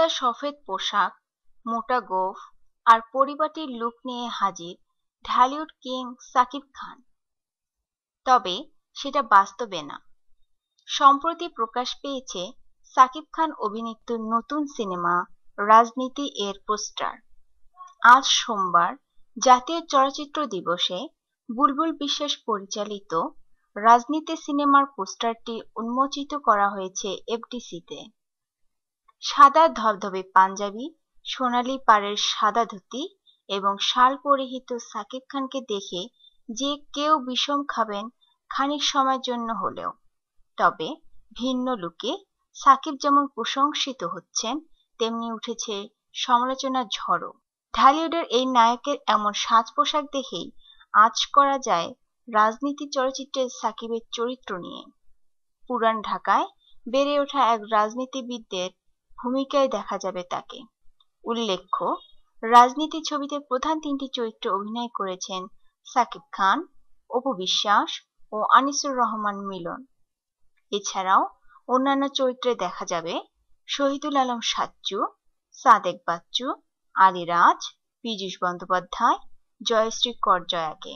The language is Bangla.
সাদা সফেদ পোশাক, মোটা গোঁফ আর পরিপাটি লুক নিয়ে হাজির ঢালিউড কিং সাকিব খান। তবে সেটা বাস্তবে না। সম্প্রতি প্রকাশ পেয়েছে সাকিব খান অভিনীত নতুন সিনেমা রাজনীতি এর পোস্টার। আজ সোমবার জাতীয় চলচ্চিত্র দিবসে বুলবুল বিশ্বাস পরিচালিত রাজনীতি সিনেমার পোস্টারটি উন্মোচিত করা হয়েছে এফডিসিতে। সাদা ধবধবে পাঞ্জাবি, সোনালী পাড়ের সাদা ধুতি এবং শাল পরিহিত সাকিব খানকে দেখে যে কেউ বিষম খাবেন খানিক সময়ের জন্য হলেও। তবে ভিন্ন লুকে সাকিব যেমন প্রশংসিত হচ্ছেন, তেমনি উঠেছে সমালোচনার ঝড়ও। ঢালিউডের এই নায়কের এমন সাজ পোশাক দেখেই আঁচ করা যায় রাজনীতি চলচ্চিত্রের সাকিবের চরিত্র নিয়ে। পুরান ঢাকায় বেড়ে ওঠা এক রাজনীতিবিদের ভূমিকায় দেখা যাবে তাকে। উল্লেখ্য, রাজনীতি ছবিতে প্রধান তিনটি চরিত্রে অভিনয় করেছেন সাকিব খান, অপু বিশ্বাস ও আনিসুর রহমান মিলন। এছাড়াও অন্যান্য চরিত্রে দেখা যাবে শহীদুল আলম সাচ্চু, সাদেক বাচ্চু, আলী রাজ, পীযূষ বন্দ্যোপাধ্যায়, জয়শ্রী কর জয়াকে।